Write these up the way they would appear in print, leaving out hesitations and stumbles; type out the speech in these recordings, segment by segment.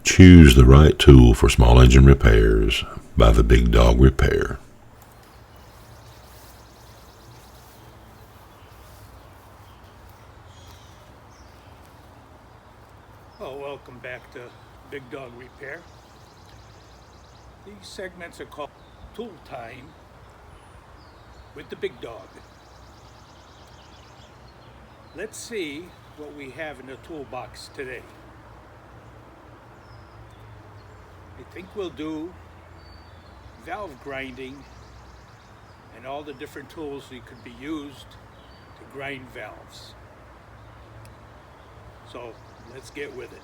Choose the right tool for small engine repairs by the Big Dog Repair. Well, welcome back to Big Dog Repair. These segments are called Tool Time with the Big Dog. Let's see what we have in the toolbox today. I think we'll do valve grinding and all the different tools that could be used to grind valves. So let's get with it.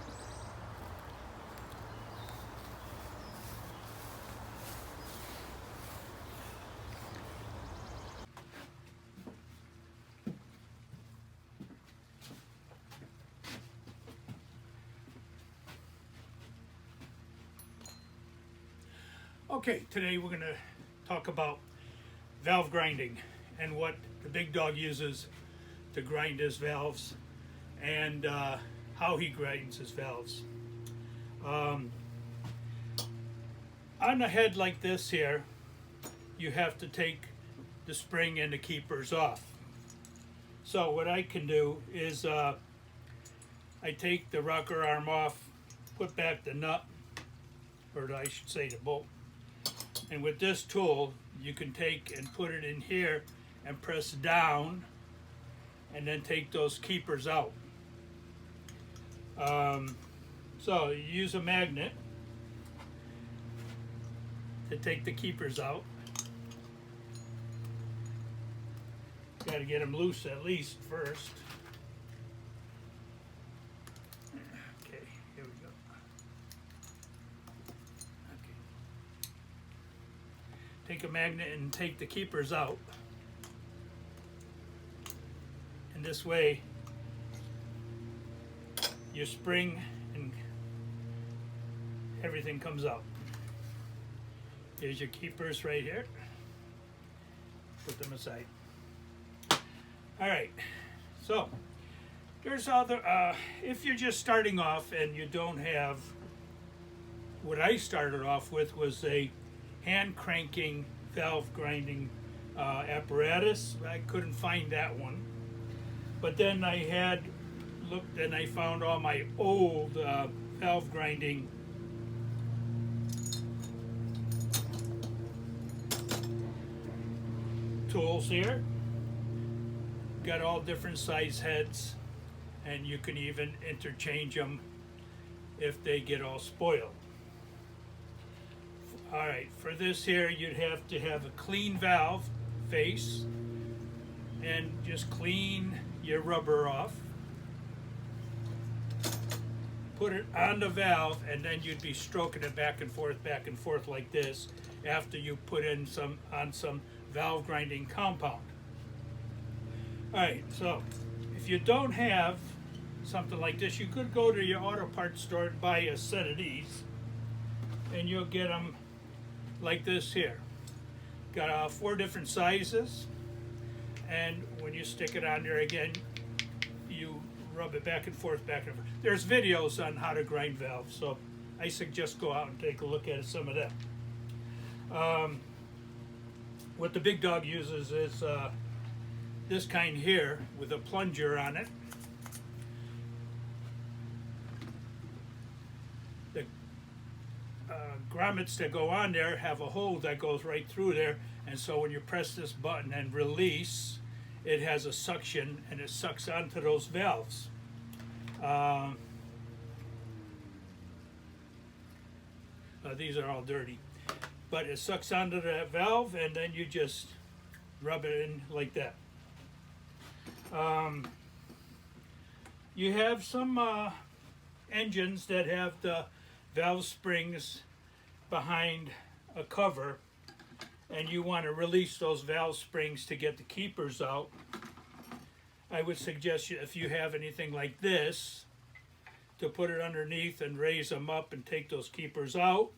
Okay, today we're going to talk about valve grinding and what the Big Dog uses to grind his valves and how he grinds his valves. On a head like this here, you have to take the spring and the keepers off. So what I can do is I take the rocker arm off, put back the nut, or I should say the bolt. And with this tool, you can take and put it in here and press down and then take those keepers out. So you use a magnet to take the keepers out. Got to get them loose at least first. Okay, here we go. Okay. Take a magnet and take the keepers out. And this way, your spring and everything comes out. Here's your keepers right here. Put them aside. All right, so there's other, if you're just starting off and you don't have, what I started off with was a hand cranking valve grinding apparatus. I couldn't find that one. But then I had looked and I found all my old valve grinding tools here. Got all different size heads, and you can even interchange them if they get all spoiled. All right, for this here, you'd have to have a clean valve face and just clean your rubber off. Put it on the valve, and then you'd be stroking it back and forth like this after you put in some valve grinding compound. All right, so if you don't have something like this, you could go to your auto parts store and buy a set of these, and you'll get them like this here. Got 4 different sizes, and when you stick it on there again, you rub it back and forth. There's videos on how to grind valves, so I suggest go out and take a look at some of them. What the Big Dog uses is this kind here with a plunger on it. The grommets that go on there have a hole that goes right through there, and so when you press this button and release, it has a suction and it sucks onto those valves. These are all dirty, but it sucks onto the valve, and then you just rub it in like that. You have some engines that have the valve springs behind a cover, and you want to release those valve springs to get the keepers out. I would suggest if you have anything like this, to put it underneath and raise them up and take those keepers out,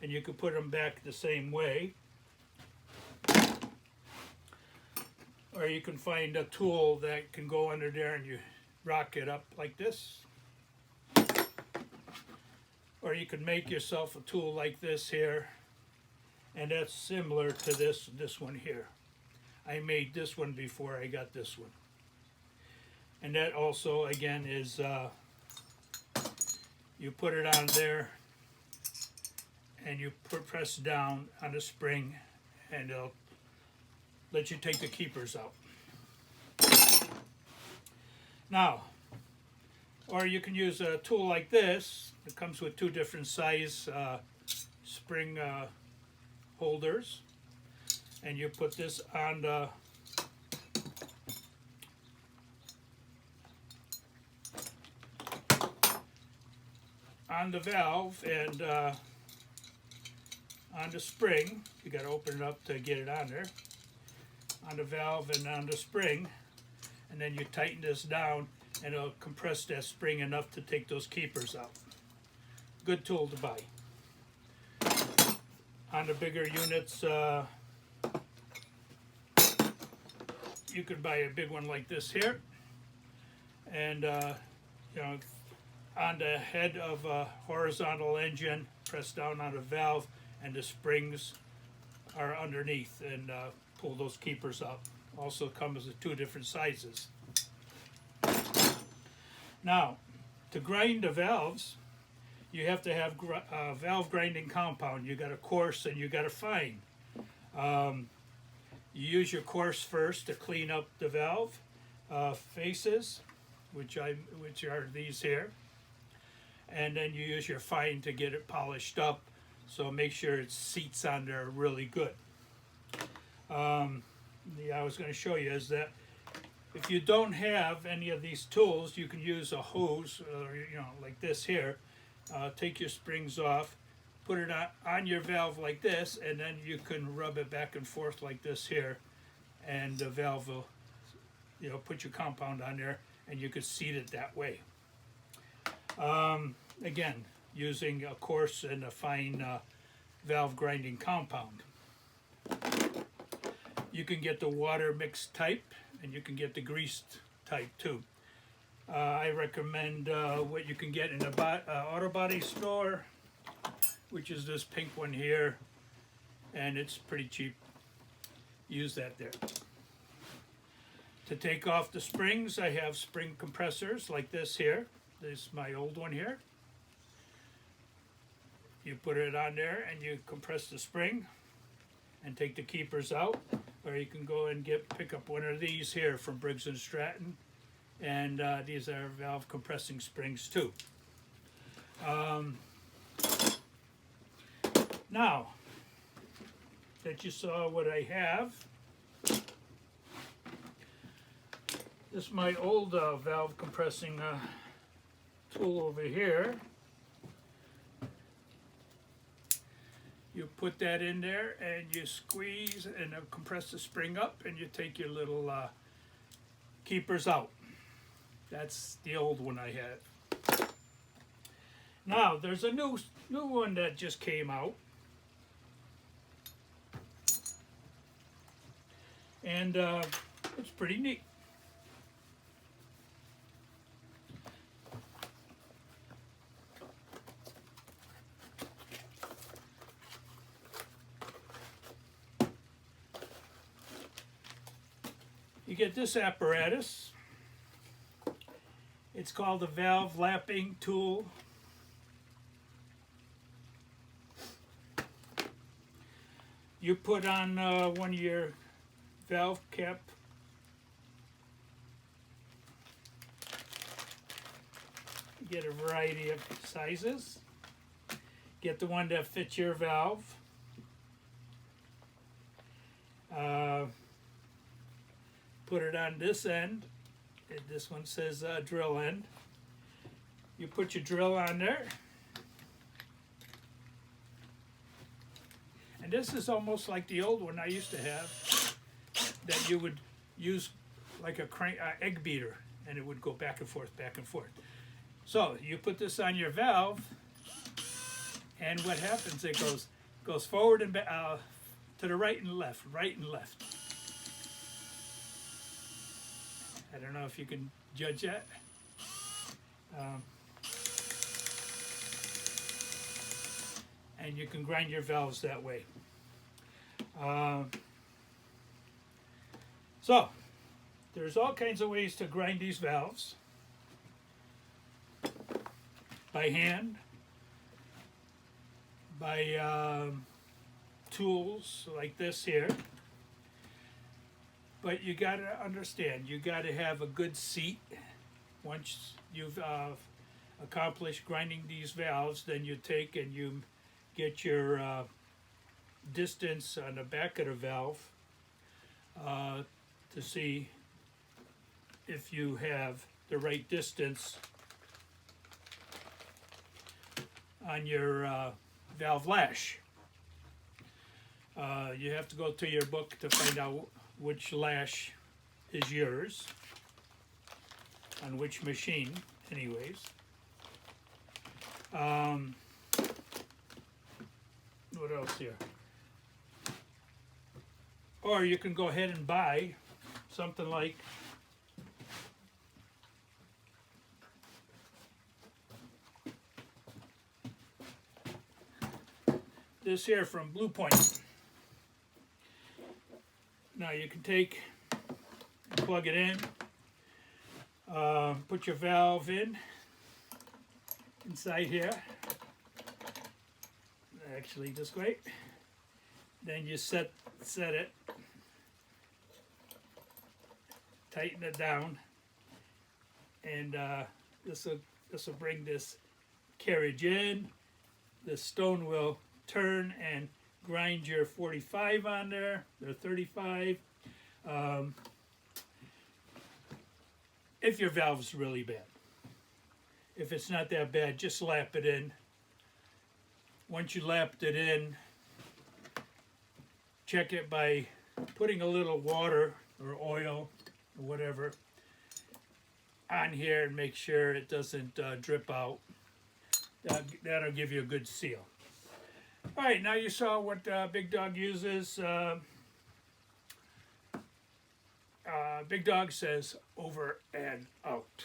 and you could put them back the same way. Or you can find a tool that can go under there and you rock it up like this. or you can make yourself a tool like this here, and that's similar to this one here. I made this one before I got this one. And that also, again, is you put it on there and you press down on the spring, and it'll let you take the keepers out. Now, or you can use a tool like this. It comes with two different size spring holders, and you put this on the valve and on the spring. You got to open it up to get it on there. On the valve and on the spring, and then you tighten this down, and it'll compress that spring enough to take those keepers out. Good tool to buy. On the bigger units, you could buy a big one like this here, and you know, on the head of a horizontal engine, press down on the valve, and the springs are underneath, and pull those keepers out. Also comes with two different sizes. Now, to grind the valves, you have to have valve grinding compound. You got a coarse and you got a fine. You use your coarse first to clean up the valve faces, which are these here, and then you use your fine to get it polished up. So make sure it seats on there really good. I was going to show you is that if you don't have any of these tools, you can use a hose, like this here. Take your springs off, put it on your valve like this, and then you can rub it back and forth like this here, and the valve will, put your compound on there, and you could seat it that way. Again, using a coarse and a fine valve grinding compound. You can get the water mixed type, and you can get the greased type too. I recommend what you can get in a auto body store, which is this pink one here, and it's pretty cheap. Use that there. To take off the springs, I have spring compressors like this here. This is my old one here. You put it on there and you compress the spring and take the keepers out, or you can go and pick up one of these here from Briggs & Stratton, and these are valve compressing springs too. Now that you saw what I have, this is my old valve compressing tool over here. You put that in there and you squeeze and it'll compress the spring up, and you take your little keepers out. That's the old one I had. Now there's a new one that just came out, and it's pretty neat. You get this apparatus. It's called the valve lapping tool. You put on one of your valve cap you get a variety of sizes. Get the one that fits your valve. Put it on this end. This one says drill end. You put your drill on there. And this is almost like the old one I used to have, that you would use like a egg beater, and it would go back and forth, back and forth. So you put this on your valve, and what happens, it goes forward and back, to the right and left, right and left. I don't know if you can judge that. and you can grind your valves that way. So there's all kinds of ways to grind these valves. By hand, by tools like this here. But you got to understand, you got to have a good seat. Once you've accomplished grinding these valves, then you take and you get your distance on the back of the valve to see if you have the right distance on your valve lash. You have to go to your book to find out which lash is yours, on which machine, anyways. What else here? Or you can go ahead and buy something like this here from Blue Point. Now you can take and plug it in, put your valve in inside here, actually this way, then you set it, tighten it down, and this will bring this carriage in. The stone will turn and grind your 45 on there, or 35. If your valve's really bad. If it's not that bad, just lap it in. Once you lapped it in, check it by putting a little water or oil or whatever on here and make sure it doesn't drip out. That'll give you a good seal. All right, now you saw what Big Dog uses. Big Dog says over and out.